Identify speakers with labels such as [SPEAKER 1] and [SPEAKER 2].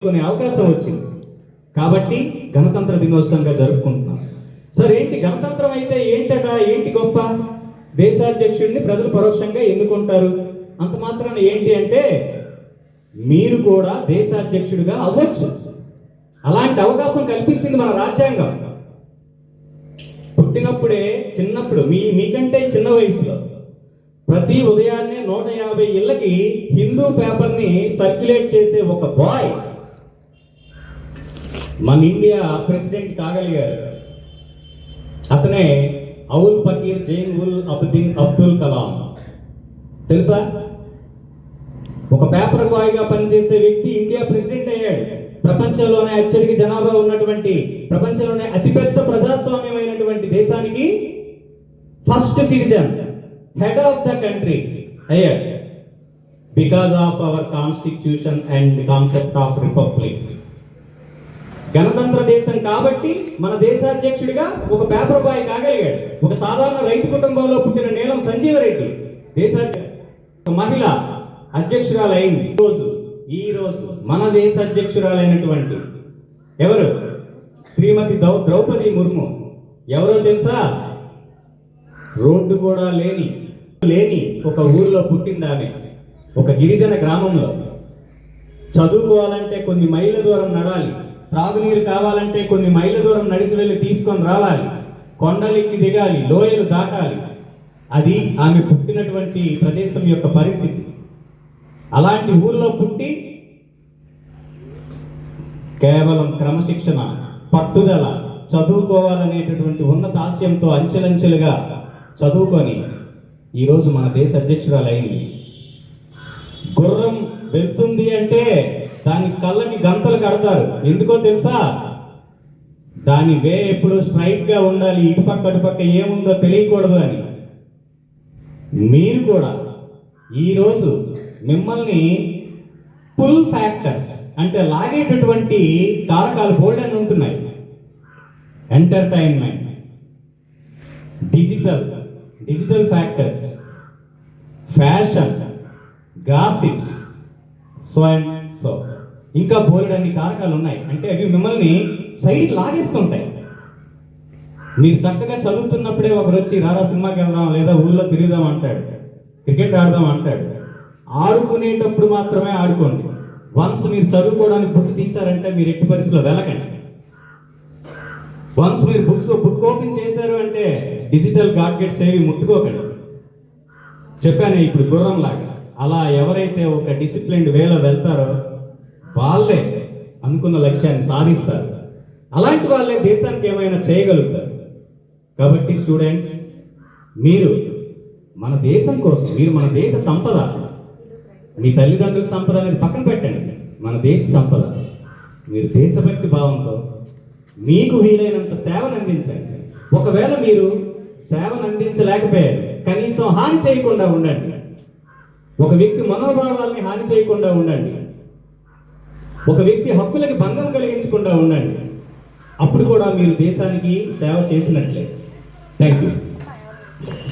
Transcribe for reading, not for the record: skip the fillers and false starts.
[SPEAKER 1] కొనే అవకాశం వచ్చింది కాబట్టి గణతంత్ర దినోత్సవంగా జరుపుకుంటున్నాం. సరే, ఏంటి గణతంత్రం అయితే ఏంటట, ఏంటి గొప్ప? దేశాధ్యక్షుడిని ప్రజలు పరోక్షంగా ఎన్నుకుంటారు. అంత మాత్రాన ఏంటి అంటే మీరు కూడా దేశాధ్యక్షుడిగా అవ్వచ్చు. అలాంటి అవకాశం కల్పించింది మన రాజ్యాంగం. పుట్టినప్పుడే చిన్నప్పుడు మీకంటే చిన్న వయసులో ప్రతి ఉదయాన్నే 150 ఇళ్ళకి హిందూ పేపర్ని సర్క్యులేట్ చేసే ఒక బాయ్ మన ఇండియా ప్రెసిడెంట్ కాగలిగారు. అతనే అవుల్ పకీర్ జైన్ ఉల్ అబ్దీన్ అబ్దుల్ కలాం. తెలుసా? ఒక పేపర్ బాయ్గా పనిచేసే వ్యక్తి ఇండియా ప్రెసిడెంట్ అయ్యాడు. ప్రపంచంలోనే అత్యధిక జనాభా ఉన్నటువంటి, ప్రపంచంలోనే అతిపెద్ద ప్రజాస్వామ్యమైనటువంటి దేశానికి first citizen, head of the country అయ్యాడు. Because of our constitution and concept of republic. గణతంత్ర దేశం కాబట్టి మన దేశాధ్యక్షుడిగా ఒక పేపర్ బాయ్ కాగలిగాడు. ఒక సాధారణ రైతు కుటుంబంలో పుట్టిన నీలం సంజీవరెడ్డి దేశాధ్యక్ష మహిళ అధ్యక్షురాలైంది. ఈ రోజు మన దేశ అధ్యక్షురాలైనటువంటి ఎవరు? శ్రీమతి ద్రౌపది ముర్ము. ఎవరో తెలుసా? రోడ్డు కూడా లేని ఒక ఊరిలో పుట్టింది ఆమె. ఒక గిరిజన గ్రామంలో. చదువుకోవాలంటే కొన్ని మైళ్ళ దూరం నడాలి, త్రాగునీరు కావాలంటే కొన్ని మైళ్ళ దూరం నడిచి వెళ్ళి తీసుకొని రావాలి, కొండలెక్కి దిగాలి, లోయలు దాటాలి. అది ఆమె పుట్టినటువంటి ప్రదేశం యొక్క పరిస్థితి. అలాంటి ఊర్లో పుట్టి కేవలం క్రమశిక్షణ, పట్టుదల, చదువుకోవాలనేటటువంటి ఉన్నత ఆశయంతో అంచెలంచెలుగా చదువుకొని ఈరోజు మన దేశ అధ్యక్షురాలైంది. గుర్రం వెళ్తుంది అంటే దాని కళ్ళకి గంతలు కడతారు. ఎందుకో తెలుసా? దాని వే ఎప్పుడు స్ట్రైట్ గా ఉండాలి, ఇటుపక్క అటుపక్క ఏముందో తెలియకూడదు అని. మీరు కూడా ఈరోజు మిమ్మల్ని పుల్ ఫ్యాక్టర్స్ అంటే లాగేటటువంటి కారకాలు బోల్డ్ అని ఉంటున్నాయి. Entertainment, digital factors, fashion, gossips, so and so, ఇంకా బోల్డ్ అన్ని కారకాలు ఉన్నాయి. అంటే అవి మిమ్మల్ని సైడ్కి లాగేస్తుంటాయి. మీరు చక్కగా చదువుతున్నప్పుడే ఒకరు వచ్చి రారా సినిమాకి వెళ్దాం, లేదా ఊళ్ళో తిరుగుదాం అంటాడు, క్రికెట్ ఆడదాం అంటాడు. ఆడుకునేటప్పుడు మాత్రమే ఆడుకోండి. వన్స్ మీరు చదువుకోవడానికి బుక్ తీశారంటే మీరు ఎట్టి పరిస్థితుల్లో వెళ్ళకండి. వన్స్ మీరు బుక్ ఓపెన్ చేశారు అంటే డిజిటల్ గాడ్గెట్స్ ఏవి ముట్టుకోకండి. చెప్పాను ఇప్పుడు గుర్రంలాగా. అలా ఎవరైతే ఒక డిసిప్లిన్డ్ వేలో వెళ్తారో వాళ్ళే అనుకున్న లక్ష్యాన్ని సాధిస్తారు. అలాంటి వాళ్ళే దేశానికి ఏమైనా చేయగలుగుతారు. కాబట్టి స్టూడెంట్స్, మీరు మన దేశం కోసం, మీరు మన దేశ సంపద, మీ తల్లిదండ్రుల సంపద అనేది పక్కన పెట్టండి. మన దేశ సంపద. మీరు దేశభక్తి భావంతో మీకు వీలైనంత సేవను అందించండి. ఒకవేళ మీరు సేవను అందించలేకపోయారు, కనీసం హాని చేయకుండా ఉండండి. ఒక వ్యక్తి మనోభావాల్ని హాని చేయకుండా ఉండండి. ఒక వ్యక్తి హక్కులకి భంగం కలిగించకుండా ఉండండి. అప్పుడు కూడా మీరు దేశానికి సేవ చేసినట్లే. Thank you.